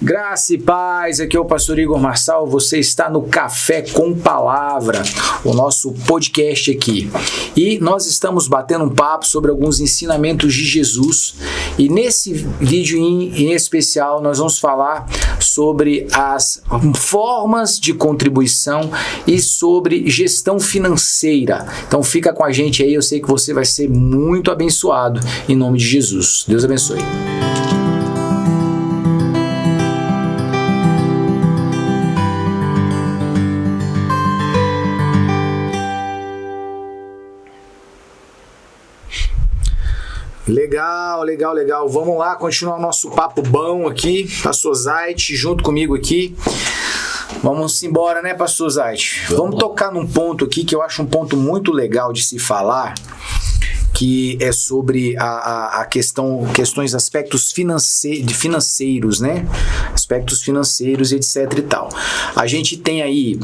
Graça e paz, aqui é o pastor Igor Marçal, você está no Café com Palavra, o nosso podcast aqui. E nós estamos batendo um papo sobre alguns ensinamentos de Jesus. E nesse vídeo em especial nós vamos falar sobre as formas de contribuição e sobre gestão financeira. Então fica com a gente aí, eu sei que você vai ser muito abençoado em nome de Jesus. Deus abençoe. Legal. Vamos lá, continuar o nosso papo bom aqui. Pastor Zait, junto comigo aqui. Vamos embora, né, Pastor Zait? Vamos tocar num ponto aqui que eu acho um ponto muito legal de se falar, que é sobre questões, aspectos financeiros, né? Aspectos financeiros, etc e tal. A gente tem aí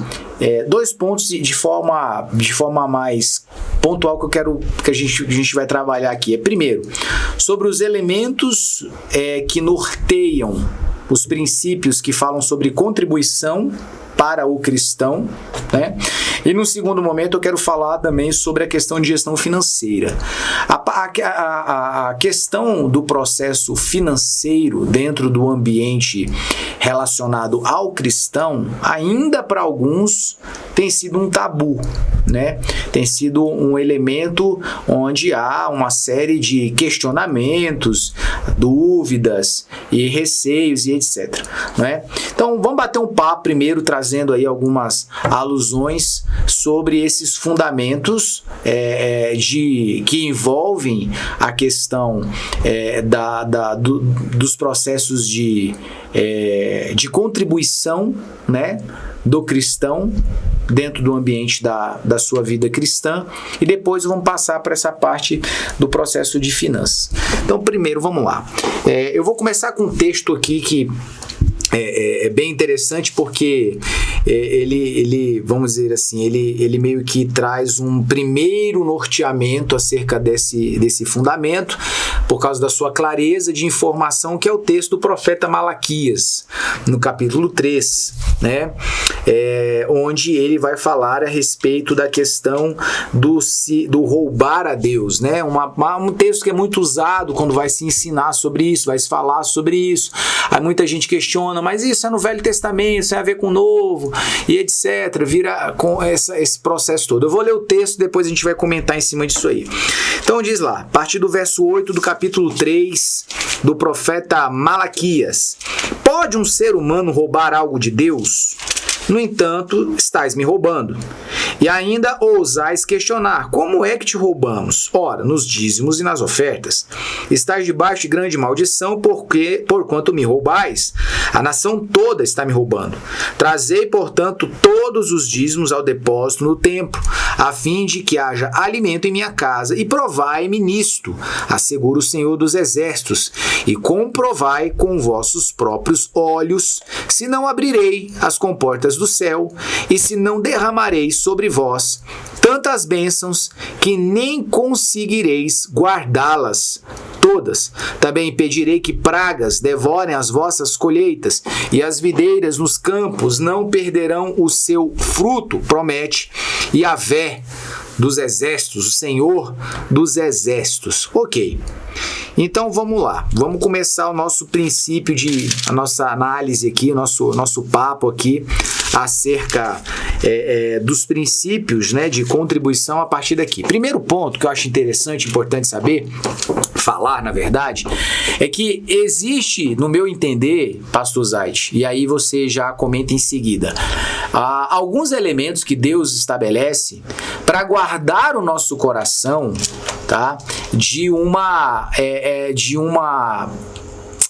dois pontos de forma mais pontual que a gente vai trabalhar aqui. Primeiro, sobre os elementos que norteiam os princípios que falam sobre contribuição para o cristão, né? E no segundo momento eu quero falar também sobre a questão de gestão financeira. A questão do processo financeiro dentro do ambiente relacionado ao cristão, ainda para alguns tem sido um tabu, né? Tem sido um elemento onde há uma série de questionamentos, dúvidas e receios e etc, né? Então vamos bater um papo primeiro, trazendo aí algumas alusões sobre esses fundamentos que envolvem a questão dos processos de contribuição, né, do cristão dentro do ambiente da sua vida cristã, e depois vamos passar para essa parte do processo de finanças. Então, primeiro, vamos lá. Eu vou começar com um texto aqui que é bem interessante, porque ele, vamos dizer assim, ele meio que traz um primeiro norteamento acerca desse fundamento, por causa da sua clareza de informação, que é o texto do profeta Malaquias, no capítulo 3, né? Onde ele vai falar a respeito da questão do roubar a Deus, né? Um texto que é muito usado quando vai se ensinar sobre isso, vai se falar sobre isso. Aí muita gente questiona, mas isso é no Velho Testamento, isso tem a ver com o Novo, e etc. Vira com esse processo todo. Eu vou ler o texto, depois a gente vai comentar em cima disso aí. Então diz lá, a partir do verso 8 do capítulo 3 do profeta Malaquias: pode um ser humano roubar algo de Deus? No entanto, estais me roubando. E ainda ousais questionar: como é que te roubamos? Ora, nos dízimos e nas ofertas. Estais debaixo de grande maldição, porquanto me roubais. A nação toda está me roubando. Trazei, portanto, todos os dízimos ao depósito no templo, a fim de que haja alimento em minha casa, e provai-me nisto, assegura o Senhor dos Exércitos, e comprovai com vossos próprios olhos, se não abrirei as comportas do céu, e se não derramarei sobre vós tantas bênçãos que nem conseguireis guardá-las todas. Também impedirei que pragas devorem as vossas colheitas, e as videiras nos campos não perderão o seu fruto, promete Yahvé dos Exércitos, o Senhor dos Exércitos. Ok. Então vamos lá, vamos começar o nosso princípio a nossa análise aqui, o nosso papo aqui acerca dos princípios, né, de contribuição a partir daqui. Primeiro ponto que eu acho interessante, importante falar, na verdade, é que existe, no meu entender, Pastor Zait, e aí você já comenta em seguida, alguns elementos que Deus estabelece para guardar o nosso coração, tá, de uma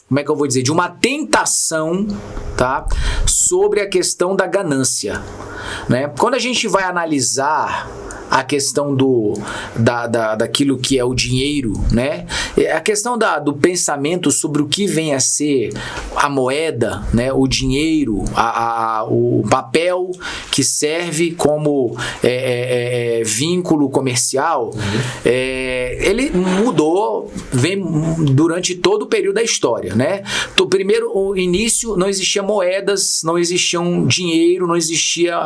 como é que eu vou dizer, de uma tentação, tá, sobre a questão da ganância, né? Quando a gente vai analisar a questão daquilo que é o dinheiro, né? A questão do pensamento sobre o que vem a ser a moeda, né? O dinheiro, o papel que serve como vínculo comercial, ele mudou, vem durante todo o período da história, né? Então, primeiro, o início, não existia moedas, não existia dinheiro, não existia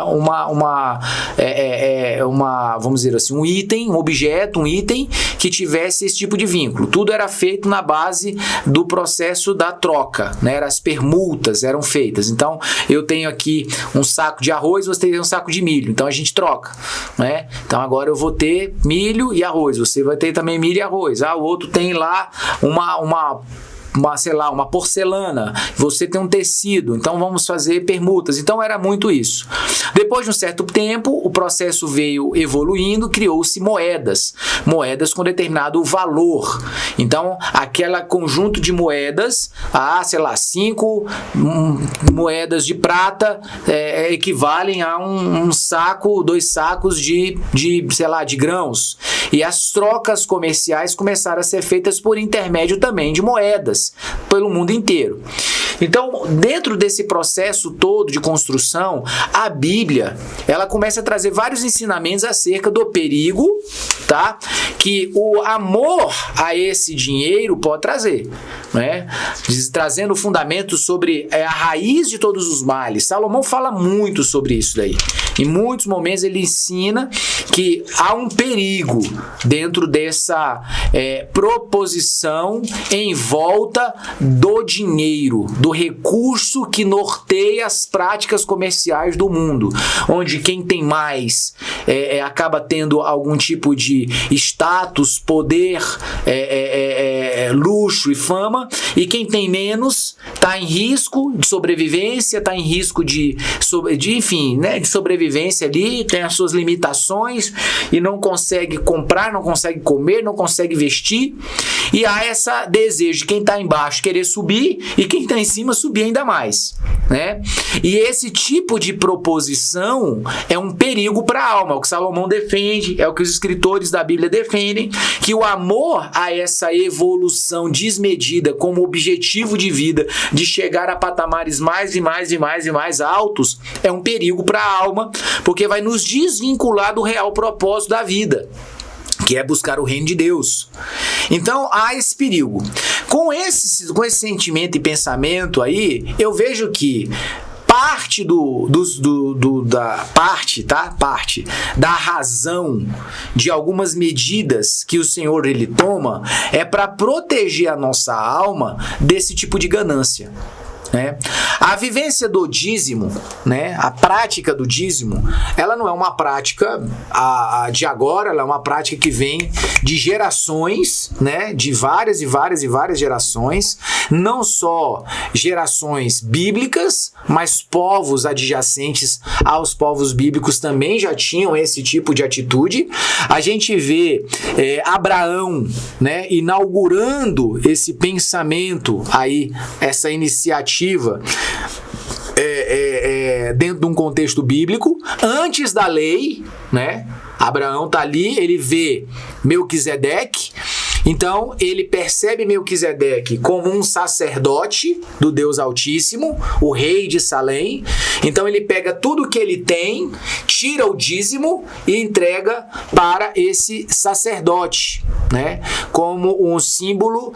vamos dizer assim, um item, um objeto, um item que tivesse esse tipo de vínculo. Tudo era feito na base do processo da troca, né? As permutas eram feitas. Então, eu tenho aqui um saco de arroz, você tem um saco de milho. Então, a gente troca, né? Então, agora eu vou ter milho e arroz. Você vai ter também milho e arroz. O outro tem lá uma porcelana, você tem um tecido, então vamos fazer permutas. Então era muito isso. Depois de um certo tempo, o processo veio evoluindo, criou-se moedas com determinado valor. Então, aquele conjunto de moedas, 5 moedas de prata equivalem a um saco, 2 sacos de grãos. E as trocas comerciais começaram a ser feitas por intermédio também de moedas pelo mundo inteiro. Então, dentro desse processo todo de construção, a Bíblia, ela começa a trazer vários ensinamentos acerca do perigo, tá? Que o amor a esse dinheiro pode trazer, né? Trazendo fundamentos sobre a raiz de todos os males. Salomão fala muito sobre isso daí. Em muitos momentos ele ensina que há um perigo dentro dessa proposição em volta do dinheiro, do recurso que norteia as práticas comerciais do mundo, onde quem tem mais acaba tendo algum tipo de status, poder, luxo e fama, e quem tem menos está em risco de sobrevivência, está em risco de sobrevivência ali, tem as suas limitações e não consegue comprar, não consegue comer, não consegue vestir, e há esse desejo de quem está embaixo querer subir e quem está em cima subir ainda mais, né? E esse tipo de proposição é um perigo para a alma, é o que Salomão defende, é o que os escritores da Bíblia defendem, que o amor a essa evolução desmedida como objetivo de vida, de chegar a patamares mais e mais altos, é um perigo para a alma, porque vai nos desvincular do real propósito da vida, que é buscar o reino de Deus. Então há esse perigo. Com esse sentimento e pensamento aí, eu vejo que parte da razão de algumas medidas que o Senhor ele toma é para proteger a nossa alma desse tipo de ganância, né? A vivência do dízimo, né? A prática do dízimo, ela não é uma prática de agora, ela é uma prática que vem de gerações, né? De várias gerações, não só gerações bíblicas, mas povos adjacentes aos povos bíblicos também já tinham esse tipo de atitude. A gente vê Abraão, né? Inaugurando esse pensamento aí, essa iniciativa dentro de um contexto bíblico, antes da lei, né? Abraão tá ali, ele vê Melquisedeque, então ele percebe Melquisedeque como um sacerdote do Deus Altíssimo, o rei de Salém. Então ele pega tudo que ele tem, tira o dízimo e entrega para esse sacerdote, né? Como um símbolo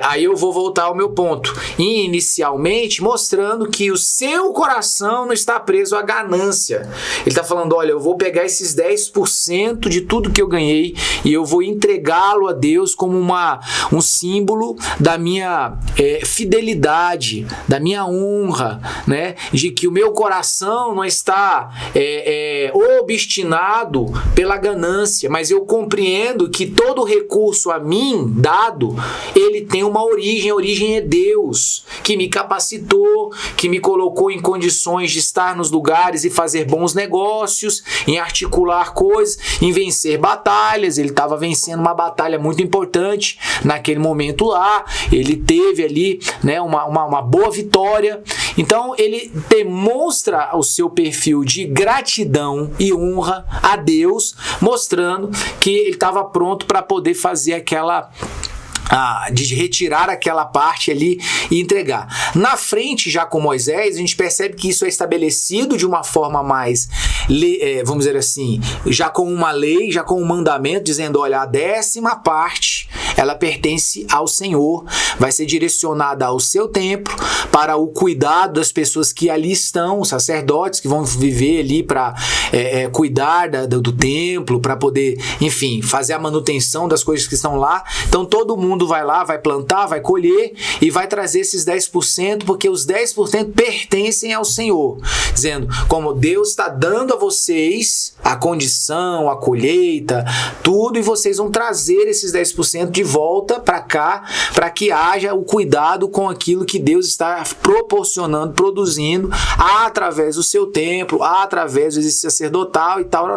aí eu vou voltar ao meu ponto, inicialmente mostrando que o seu coração não está preso à ganância. Ele está falando, olha, eu vou pegar esses 10% de tudo que eu ganhei e eu vou entregá-lo a Deus como um símbolo da minha fidelidade, da minha honra, né? De que o meu coração não está obstinado pela ganância, mas eu compreendo que todo recurso a mim dado, ele tem uma origem, a origem é Deus, que me capacitou, que me colocou em condições de estar nos lugares e fazer bons negócios, em articular coisas, em vencer batalhas. Ele estava vencendo uma batalha muito importante naquele momento lá, ele teve ali, né, uma boa vitória. Então ele demonstra o seu perfil de gratidão e honra a Deus, mostrando que ele estava pronto para poder fazer de retirar aquela parte ali e entregar. Na frente, já com Moisés, a gente percebe que isso é estabelecido de uma forma mais, vamos dizer assim, já com uma lei, já com um mandamento, dizendo, olha, a 10ª parte ela pertence ao Senhor, vai ser direcionada ao seu templo, para o cuidado das pessoas que ali estão, os sacerdotes que vão viver ali para cuidar do templo, para poder, enfim, fazer a manutenção das coisas que estão lá. Então todo mundo vai lá, vai plantar, vai colher e vai trazer esses 10%, porque os 10% pertencem ao Senhor, dizendo, como Deus está dando a vocês a condição, a colheita, tudo, e vocês vão trazer esses 10% de volta para cá, para que haja o cuidado com aquilo que Deus está proporcionando, produzindo, através do seu templo, através do exercício sacerdotal e tal.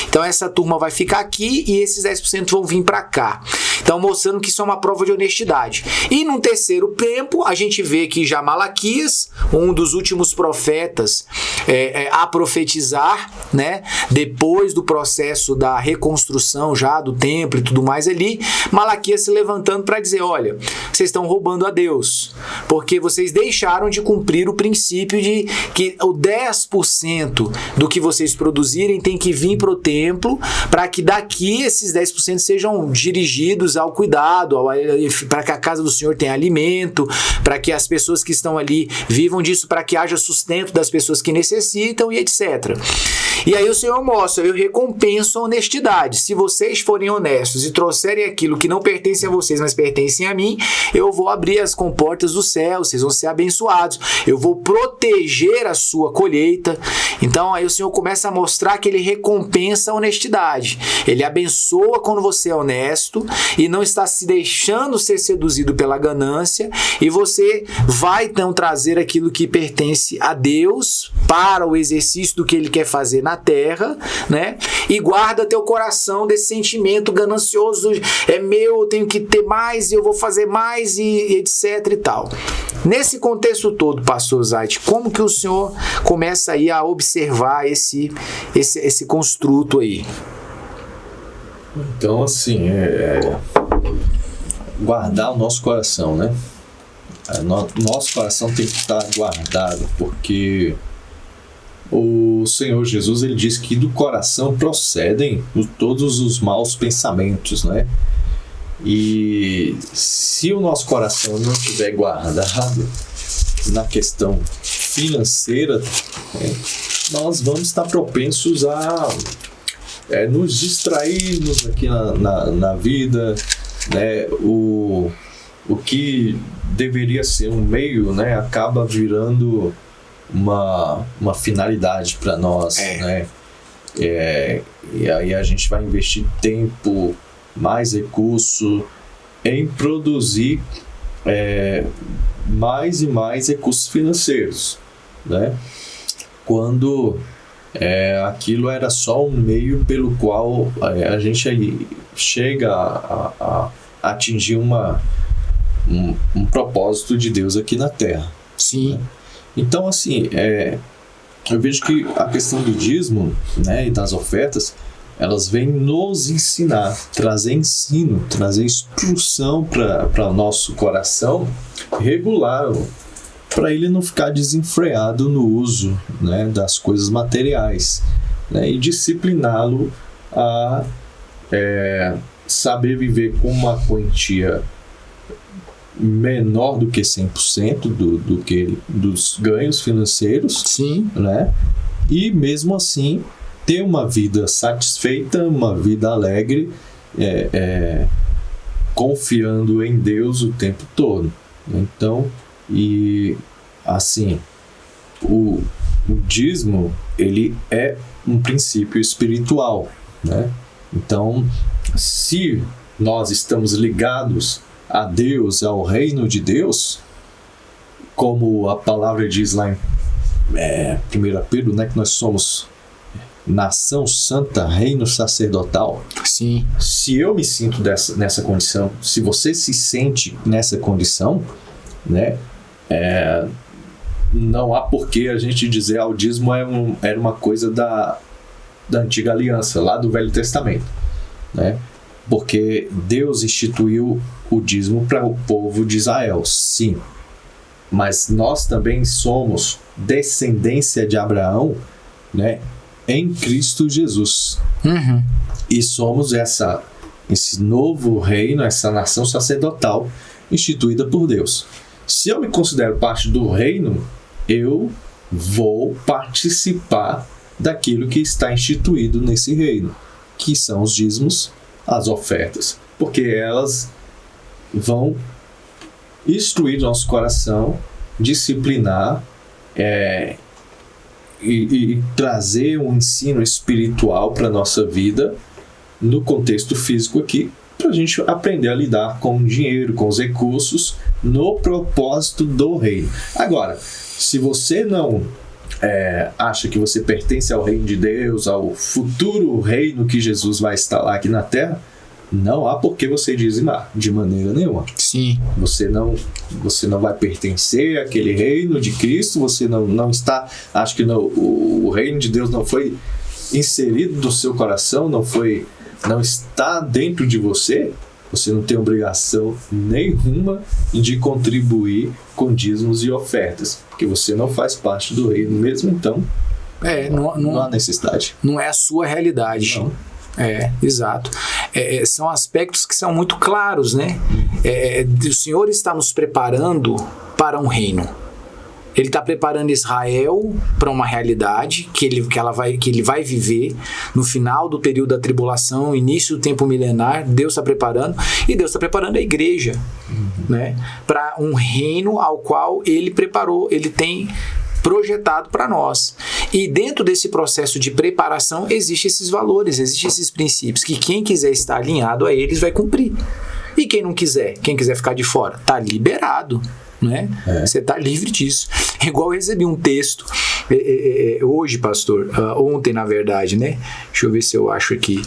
Então essa turma vai ficar aqui e esses 10% vão vir para cá. Então mostrando que isso é uma prova de honestidade. E num terceiro tempo, a gente vê que já Malaquias, um dos últimos profetas a profetizar, né, depois do processo da reconstrução já do templo e tudo mais ali, Malaquias se levantando para dizer, olha, vocês estão roubando a Deus, porque vocês deixaram de cumprir o princípio de que o 10% do que vocês produzirem tem que vir para o templo, para que daqui esses 10% sejam dirigidos ao cuidado, para que a casa do Senhor tenha alimento, para que as pessoas que estão ali vivam disso, para que haja sustento das pessoas que necessitam e etc. E aí o Senhor mostra, eu recompenso a honestidade. Se vocês forem honestos e trouxerem aquilo que não pertence a vocês, mas pertencem a mim, eu vou abrir as comportas do céu, vocês vão ser abençoados, eu vou proteger a sua colheita. Então aí o Senhor começa a mostrar que ele recompensa a honestidade. Ele abençoa quando você é honesto e não está se deixando ser seduzido pela ganância, e você vai então trazer aquilo que pertence a Deus para o exercício do que ele quer fazer na terra, né? E guarda teu coração desse sentimento ganancioso, é meu, eu tenho que ter mais e eu vou fazer mais e etc e tal. Nesse contexto todo, pastor Zait, como que o senhor começa aí a observar esse construto aí? Então, assim, guardar o nosso coração, né? Nosso coração tem que estar guardado, porque o Senhor Jesus, ele diz que do coração procedem todos os maus pensamentos, né? E se o nosso coração não estiver guardado na questão financeira, nós vamos estar propensos a nos distrairmos aqui na vida, né? O que deveria ser um meio, né, acaba virando uma finalidade para nós, né? E aí a gente vai investir tempo, mais recurso em produzir mais e mais recursos financeiros, né? Quando aquilo era só um meio pelo qual a gente chega a atingir um propósito de Deus aqui na Terra. Sim. Né? Então, assim, eu vejo que a questão do dízimo, né, e das ofertas, elas vêm nos ensinar, trazer ensino, trazer instrução para o nosso coração, regulá-lo, para ele não ficar desenfreado no uso, né, das coisas materiais, né, e discipliná-lo a saber viver com uma quantia menor do que 100% dos ganhos financeiros. Sim. Né, e mesmo assim ter uma vida satisfeita, uma vida alegre, confiando em Deus o tempo todo. Então, e assim, o dízimo, ele é um princípio espiritual, né? Então, se nós estamos ligados a Deus, ao reino de Deus, como a palavra diz lá em 1 Pedro, né, que nós somos nação santa, reino sacerdotal. Sim. Se eu me sinto nessa condição, se você se sente nessa condição, né, não há porquê a gente dizer o dízimo era uma coisa da antiga aliança, lá do Velho Testamento, né? Porque Deus instituiu o dízimo para o povo de Israel, sim, mas nós também somos descendência de Abraão, né, em Cristo Jesus. Uhum. E somos essa esse novo reino, essa nação sacerdotal instituída por Deus. Se eu me considero parte do reino, eu vou participar daquilo que está instituído nesse reino, que são os dízimos, as ofertas, porque elas vão instruir nosso coração, disciplinar e trazer um ensino espiritual para a nossa vida no contexto físico aqui, para a gente aprender a lidar com o dinheiro, com os recursos, no propósito do reino. Agora, se você não acha que você pertence ao reino de Deus, ao futuro reino que Jesus vai instalar aqui na terra, não há por que você dizimar, de maneira nenhuma. Sim. Você não vai pertencer àquele reino de Cristo, você não está, acho que o reino de Deus não foi inserido no seu coração, não está dentro de você, você não tem obrigação nenhuma de contribuir com dízimos e ofertas, porque você não faz parte do reino mesmo, então não há necessidade. Não é a sua realidade. Não. Exato. São aspectos que são muito claros, né? O Senhor está nos preparando para um reino. Ele está preparando Israel para uma realidade que ele vai viver no final do período da tribulação, início do tempo milenar. Deus está preparando, e Deus está preparando a igreja, né? Para um reino ao qual Ele preparou, Ele tem projetado para nós. E dentro desse processo de preparação existem esses valores, existem esses princípios que quem quiser estar alinhado a eles vai cumprir. E quem não quiser, quem quiser ficar de fora, está liberado, né? Você está livre disso. Igual eu recebi um texto hoje, pastor, ontem na verdade, né? Deixa eu ver se eu acho aqui.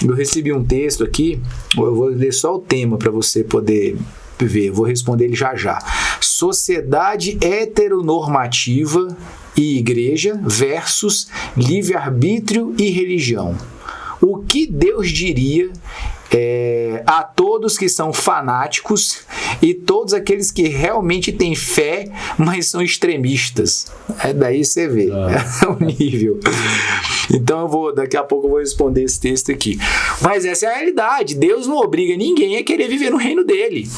Eu recebi um texto aqui, eu vou ler só o tema para você poder ver, vou responder ele já já. Sociedade heteronormativa e igreja versus livre-arbítrio e religião. O que Deus diria a todos que são fanáticos e todos aqueles que realmente têm fé, mas são extremistas? Daí você vê o nível. Então daqui a pouco eu vou responder esse texto aqui. Mas essa é a realidade. Deus não obriga ninguém a querer viver no reino dele.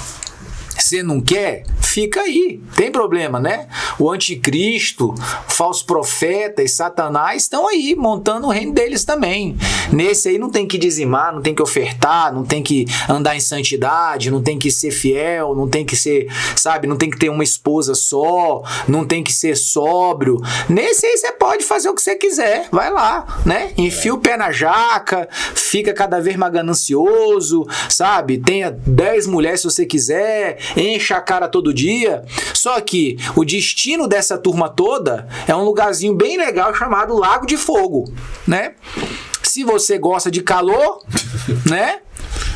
Você não quer? Fica aí, tem problema, né? O anticristo, falso profeta e Satanás estão aí montando o reino deles também. Nesse aí não tem que dizimar, não tem que ofertar, não tem que andar em santidade, não tem que ser fiel, não tem que ser, sabe, não tem que ter uma esposa só, não tem que ser sóbrio. Nesse aí você pode fazer o que você quiser, vai lá, né? Enfia o pé na jaca, fica cada vez mais ganancioso, sabe? Tenha 10 mulheres se você quiser, encha a cara todo dia. Só que o destino dessa turma toda é um lugarzinho bem legal chamado Lago de Fogo, né? Se você gosta de calor, né?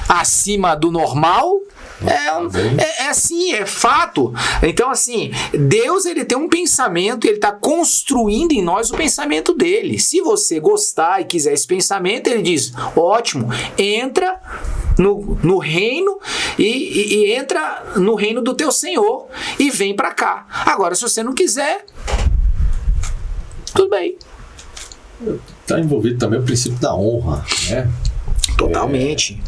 Acima do normal, assim, é fato. Então, assim, Deus, ele tem um pensamento e ele está construindo em nós o pensamento dele. Se você gostar e quiser esse pensamento, ele diz, ótimo, entra no reino e entra no reino do teu Senhor e vem para cá. Agora, se você não quiser, tudo bem. Está envolvido também o princípio da honra, né? Totalmente.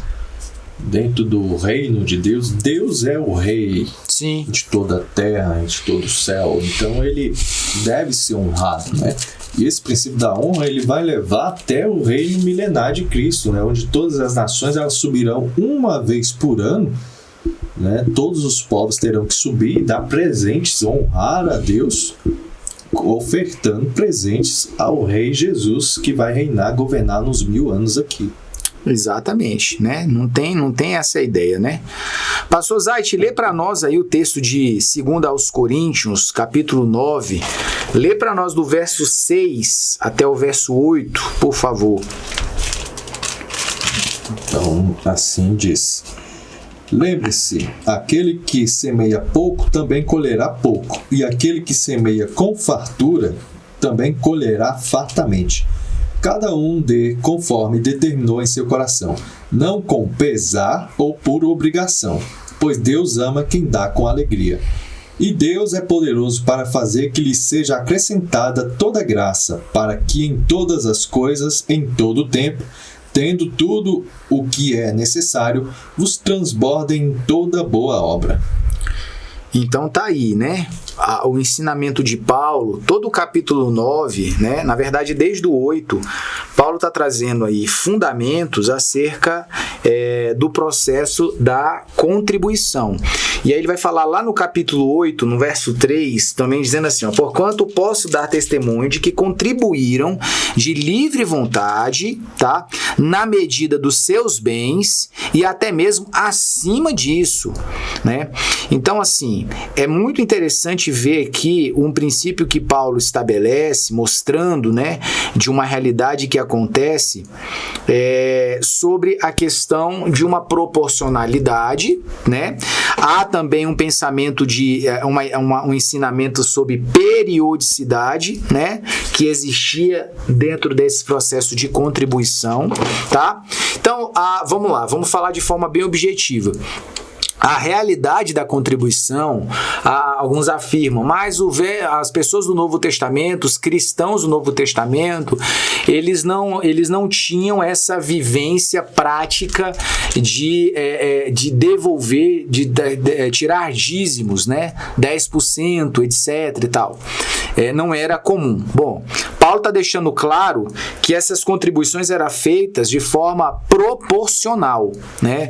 Dentro do reino de Deus, Deus é o rei. Sim. De toda a terra, de todo o céu. Então ele deve ser honrado, né? E esse princípio da honra, ele vai levar até o reino milenar de Cristo, né? Onde todas as nações elas subirão uma vez por ano, né? Todos os povos terão que subir e dar presentes, honrar a Deus, ofertando presentes ao Rei Jesus, que vai reinar, governar nos 1000 anos aqui. Exatamente, né? Não tem essa ideia, né? Pastor Zait, lê para nós aí o texto de 2 aos Coríntios, capítulo 9. Lê para nós do verso 6 até o verso 8, por favor. Então, assim diz: lembre-se, aquele que semeia pouco também colherá pouco, e aquele que semeia com fartura também colherá fartamente. Cada um dê conforme determinou em seu coração, não com pesar ou por obrigação, pois Deus ama quem dá com alegria. E Deus é poderoso para fazer que lhe seja acrescentada toda graça, para que em todas as coisas, em todo o tempo, tendo tudo o que é necessário, vos transbordem em toda boa obra. Então tá aí, né? O ensinamento de Paulo, todo o capítulo 9, né? Na verdade, desde o 8, Paulo está trazendo aí fundamentos acerca do processo da contribuição. E aí ele vai falar lá no capítulo 8, no verso 3, também dizendo assim, ó, porquanto posso dar testemunho de que contribuíram de livre vontade, tá? Na medida dos seus bens e até mesmo acima disso, né? Então, assim, é muito interessante ver aqui um princípio que Paulo estabelece, mostrando, né, de uma realidade que acontece sobre a questão de uma proporcionalidade, né? Há também um pensamento de um ensinamento sobre periodicidade, né, que existia dentro desse processo de contribuição, tá? Então, vamos lá, vamos falar de forma bem objetiva. A realidade da contribuição, alguns afirmam, mas as pessoas do Novo Testamento, os cristãos do Novo Testamento, eles não tinham essa vivência prática de devolver, de tirar dízimos, né? 10%, etc. e tal. Não era comum. Bom, Paulo está deixando claro que essas contribuições eram feitas de forma proporcional, né?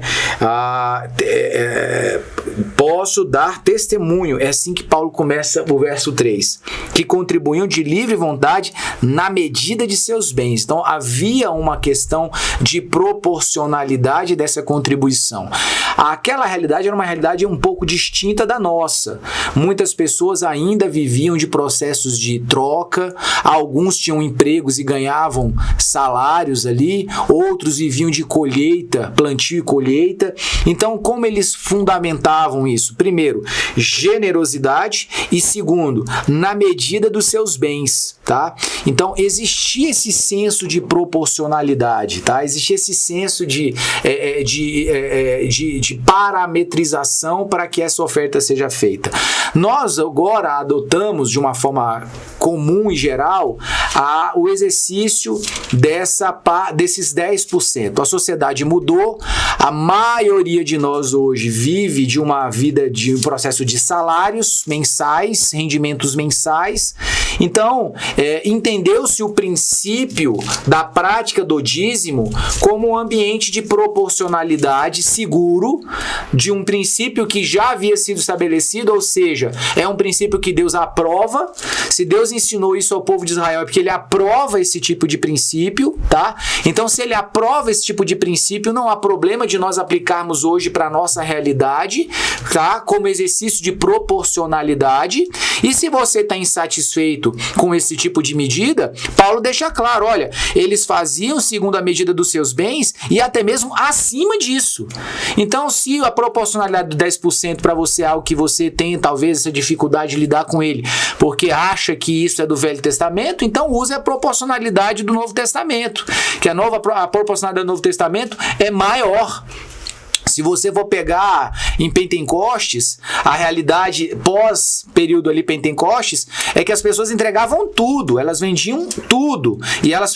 Posso dar testemunho, é assim que Paulo começa o verso 3, que contribuíam de livre vontade na medida de seus bens. Então havia uma questão de proporcionalidade dessa contribuição. Aquela realidade era uma realidade um pouco distinta da nossa. Muitas pessoas ainda viviam de processos de troca, alguns tinham empregos e ganhavam salários ali, outros viviam de colheita, plantio e colheita. Então, como eles fundamentavam isso? Primeiro, generosidade e segundo, na medida dos seus bens, tá? Então, existia esse senso de proporcionalidade, tá? Existia esse senso de parametrização para que essa oferta seja feita. Nós agora adotamos de uma forma comum e geral o exercício desses 10%. A sociedade mudou, a maioria de nós hoje vive de uma vida de um processo de salários mensais, rendimentos mensais. Então, entendeu-se o princípio da prática do dízimo como um ambiente de proporcionalidade seguro, de um princípio que já havia sido estabelecido, ou seja, é um princípio que Deus aprova. Se Deus ensinou isso ao povo de Israel, é porque ele aprova esse tipo de princípio, tá? Então, se ele aprova esse tipo de princípio, não há problema de nós aplicarmos hoje para a nossa realidade, tá? Como exercício de proporcionalidade. E se você está insatisfeito com esse tipo de medida, Paulo deixa claro, olha, eles faziam segundo a medida dos seus bens e até mesmo acima disso. Então, se a proporcionalidade do 10% para você é algo que você tem talvez essa dificuldade de lidar com ele, porque acha que isso é do Velho Testamento, então use a proporcionalidade do Novo Testamento, que a proporcionalidade do Novo Testamento é maior. Se você for pegar em Pentecostes, a realidade pós-período ali Pentecostes é que as pessoas entregavam tudo, elas vendiam tudo e elas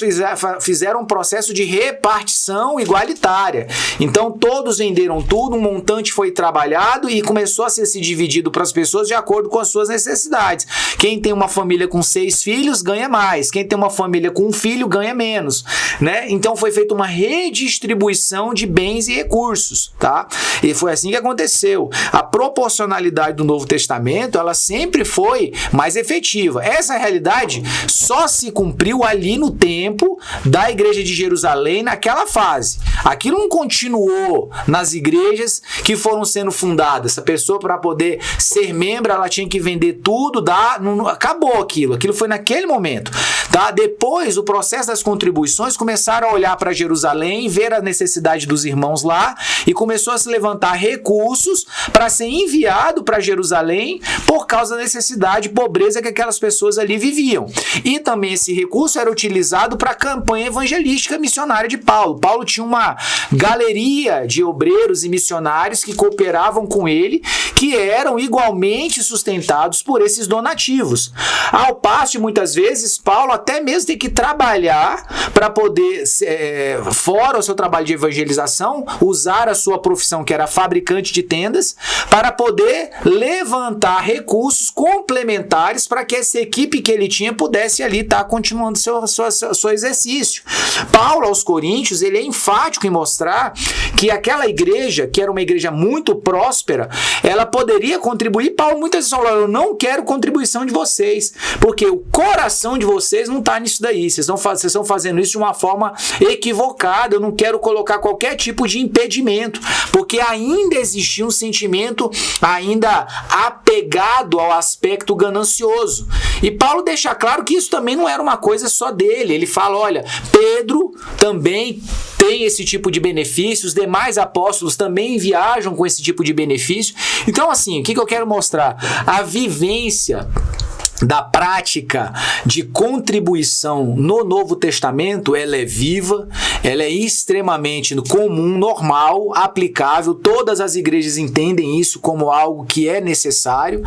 fizeram um processo de repartição igualitária. Então todos venderam tudo, um montante foi trabalhado e começou a ser dividido para as pessoas de acordo com as suas necessidades. Quem tem uma família com 6 filhos ganha mais, quem tem uma família com 1 filho ganha menos, né? Então foi feita uma redistribuição de bens e recursos. Tá? E foi assim que aconteceu. A proporcionalidade do Novo Testamento, ela sempre foi mais efetiva. Essa realidade só se cumpriu ali no tempo da igreja de Jerusalém, naquela fase. Aquilo não continuou nas igrejas que foram sendo fundadas. A pessoa, para poder ser membro, ela tinha que vender tudo, acabou aquilo. Aquilo foi naquele momento. Tá? Depois, o processo das contribuições começaram a olhar para Jerusalém, ver a necessidade dos irmãos lá e começaram começou a se levantar recursos para ser enviado para Jerusalém por causa da necessidade e pobreza que aquelas pessoas ali viviam. E também esse recurso era utilizado para a campanha evangelística missionária de Paulo. Paulo tinha uma galeria de obreiros e missionários que cooperavam com ele, que eram igualmente sustentados por esses donativos. Ao passo de muitas vezes Paulo até mesmo tem que trabalhar para poder, fora o seu trabalho de evangelização, usar a sua profissão, que era fabricante de tendas, para poder levantar recursos complementares para que essa equipe que ele tinha pudesse ali estar continuando seu exercício. Paulo, aos Coríntios, ele é enfático em mostrar que aquela igreja, que era uma igreja muito próspera, ela poderia contribuir. Paulo muitas vezes falou: eu não quero contribuição de vocês, porque o coração de vocês não está nisso daí, vocês estão fazendo isso de uma forma equivocada, eu não quero colocar qualquer tipo de impedimento, porque ainda existia um sentimento ainda apegado ao aspecto ganancioso. E Paulo deixa claro que isso também não era uma coisa só dele. Ele fala: olha, Pedro também tem esse tipo de benefício, os demais apóstolos também viajam com esse tipo de benefício. Então, assim, o que eu quero mostrar? A vivência da prática de contribuição no Novo Testamento, ela é viva, ela é extremamente comum, normal, aplicável. Todas as igrejas entendem isso como algo que é necessário.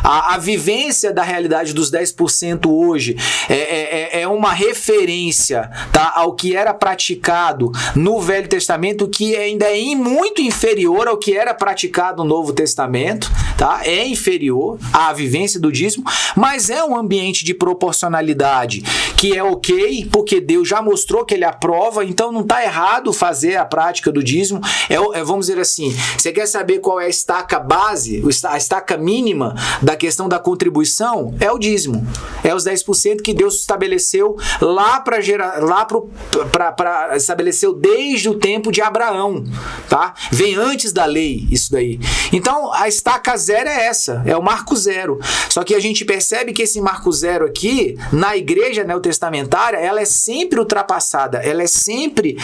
A vivência da realidade dos 10% hoje é uma referência, tá, ao que era praticado no Velho Testamento, que ainda é muito inferior ao que era praticado no Novo Testamento, tá? É inferior à vivência do dízimo, mas é um ambiente de proporcionalidade que é ok, porque Deus já mostrou que ele aprova, então não está errado fazer a prática do dízimo. Vamos dizer assim, você quer saber qual é a estaca base, a estaca mínima da questão da contribuição? É o dízimo, é os 10% que Deus estabeleceu estabeleceu desde o tempo de Abraão, tá? Vem antes da lei isso daí. Então a estaca zero é essa, é o marco zero. Só que a gente percebe que esse marco zero aqui, na igreja neotestamentária, ela é sempre ultrapassada, ela é sempre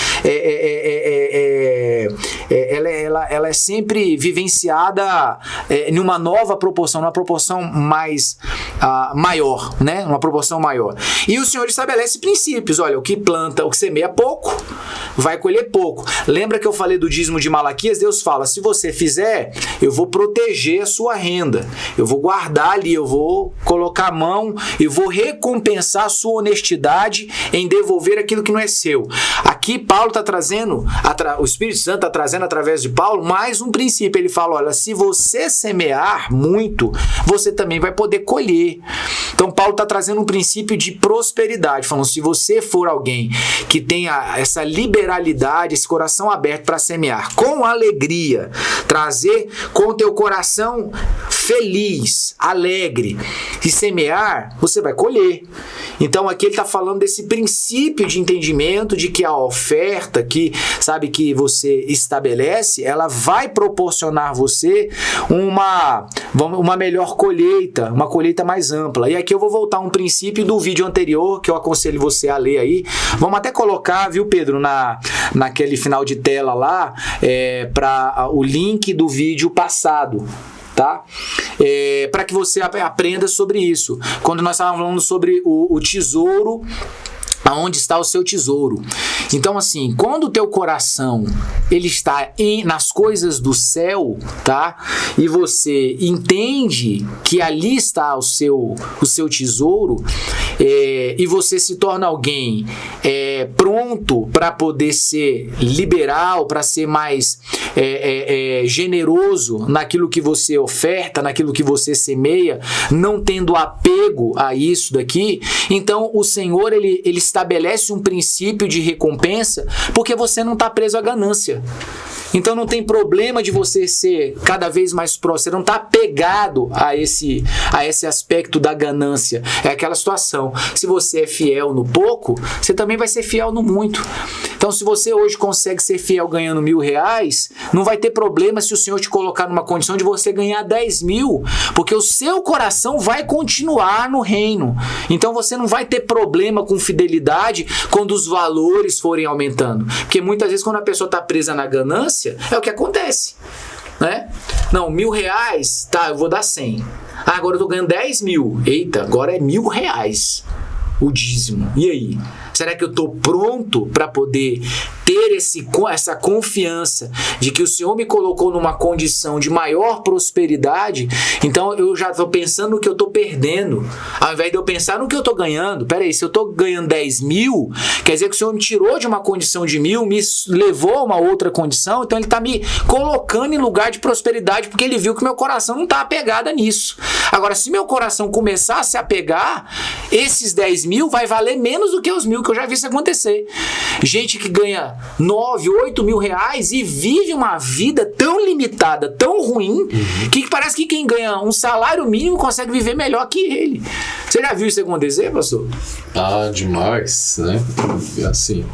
ela é sempre vivenciada em uma nova proporção, numa proporção mais maior, né? Uma proporção maior. E o Senhor estabelece princípios. Olha, o que planta, o que semeia pouco, vai colher pouco. Lembra que eu falei do dízimo de Malaquias? Deus fala: se você fizer, eu vou proteger a sua renda, eu vou guardar ali, eu vou colocar a mão e vou recompensar a sua honestidade em devolver aquilo que não é seu. Aqui Paulo está trazendo, o Espírito Santo está trazendo através de Paulo mais um princípio. Ele fala: olha, se você semear muito, você também vai poder colher. Então Paulo está trazendo um princípio de prosperidade, falando: se você for alguém que tenha essa liberalidade, esse coração aberto para semear com alegria, trazer com o teu coração feliz, alegre, e semear, você vai colher. Então aqui ele está falando desse princípio de entendimento de que a oferta que você estabelece, ela vai proporcionar a você uma melhor colheita, uma colheita mais ampla. E aqui eu vou voltar a um princípio do vídeo anterior, que eu aconselho você a ler aí. Vamos até colocar, viu, Pedro, naquele final de tela lá, para o link do vídeo passado. Tá? Para que você aprenda sobre isso. Quando nós estávamos falando sobre o tesouro, aonde está o seu tesouro. Então, assim, quando o teu coração ele está nas coisas do céu, tá? E você entende que ali está o seu tesouro, e você se torna alguém pronto para poder ser liberal, para ser mais generoso naquilo que você oferta, naquilo que você semeia, não tendo apego a isso daqui, então o Senhor ele estabelece um princípio de recompensa, porque você não está preso à ganância. Então não tem problema de você ser cada vez mais próspero, não está apegado a esse aspecto da ganância. É aquela situação, se você é fiel no pouco, você também vai ser fiel no muito. Então, se você hoje consegue ser fiel ganhando R$1.000, não vai ter problema se o Senhor te colocar numa condição de você ganhar 10.000, porque o seu coração vai continuar no reino. Então, você não vai ter problema com fidelidade quando os valores forem aumentando. Porque muitas vezes, quando a pessoa está presa na ganância, é o que acontece, né? Não, R$1.000, tá, eu vou dar 100. Ah, agora eu tô ganhando 10.000. Eita, agora é R$1.000 o dízimo. E aí? Será que eu tô pronto para poder ter essa confiança de que o Senhor me colocou numa condição de maior prosperidade? Então eu já tô pensando no que eu tô perdendo, ao invés de eu pensar no que eu tô ganhando. Peraí, se eu tô ganhando 10.000, quer dizer que o Senhor me tirou de uma condição de 1.000, me levou a uma outra condição, então Ele tá me colocando em lugar de prosperidade, porque Ele viu que meu coração não tá apegado nisso. Agora, se meu coração começar a se apegar, esses 10.000 vai valer menos do que os 1.000, que eu já vi isso acontecer. Gente que ganha 9, 8 mil reais e vive uma vida tão limitada, tão ruim, que parece que quem ganha um salário mínimo consegue viver melhor que ele. Você já viu isso acontecer, pastor? Ah, demais, né? Assim,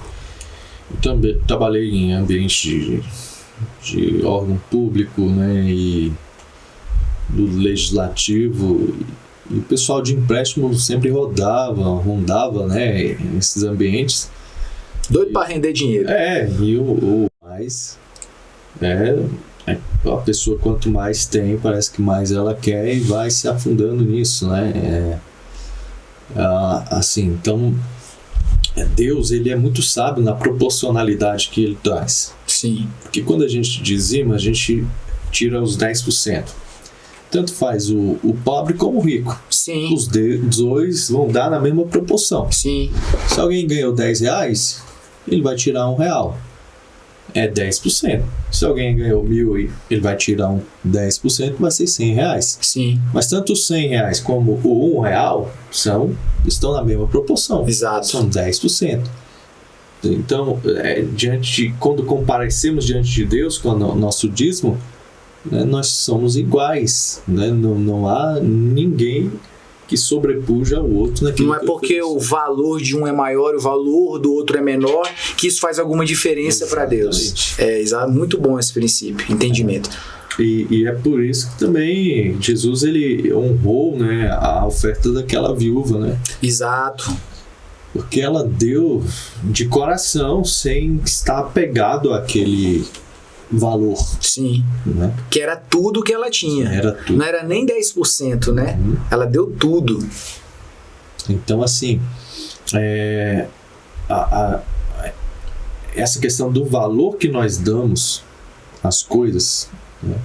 eu também trabalhei em ambiente de órgão público, né? E do legislativo, e o pessoal de empréstimo sempre rondava, né, nesses ambientes. Doido para render dinheiro. E o mais a pessoa, quanto mais tem, parece que mais ela quer e vai se afundando nisso, né? Assim, então Deus, ele é muito sábio na proporcionalidade que ele traz. Sim. Porque quando a gente dizima, a gente tira os 10%. Tanto faz o pobre como o rico. Sim. Os dois vão dar na mesma proporção. Sim. Se alguém ganhou R$10, ele vai tirar R$1. É 10%. Se alguém ganhou 1.000, ele vai tirar 10%, vai ser R$100. Sim. Mas tanto os R$100 como o R$1 estão na mesma proporção. Exato. São 10%. Então, quando comparecemos diante de Deus com o nosso dízimo, né, nós somos iguais, né? Não há ninguém que sobrepuja o outro naquilo. Não é porque o valor de um é maior e o valor do outro é menor que isso faz alguma diferença para Deus. Muito bom esse princípio, entendimento. E é por isso que também Jesus, ele honrou, né, a oferta daquela viúva, né? Exato. Porque ela deu de coração, sem estar apegado àquele valor. Sim. Né? Que era tudo que ela tinha. Era tudo. Não era nem 10%, né? Ela deu tudo. Então, assim, essa questão do valor que nós damos às coisas, né?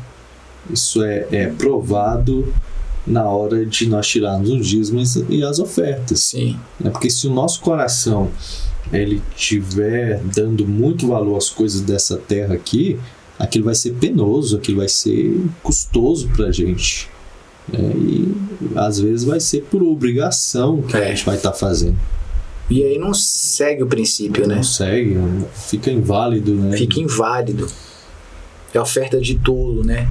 Isso é provado na hora de nós tirarmos os dízimos e as ofertas. Sim. Né? Porque se o nosso coração ele estiver dando muito valor às coisas dessa terra aqui, aquilo vai ser penoso, aquilo vai ser custoso pra gente. E às vezes vai ser por obrigação que a gente vai estar fazendo. E aí não segue o princípio, né? Não segue, fica inválido, né? Fica inválido. É oferta de tolo, né?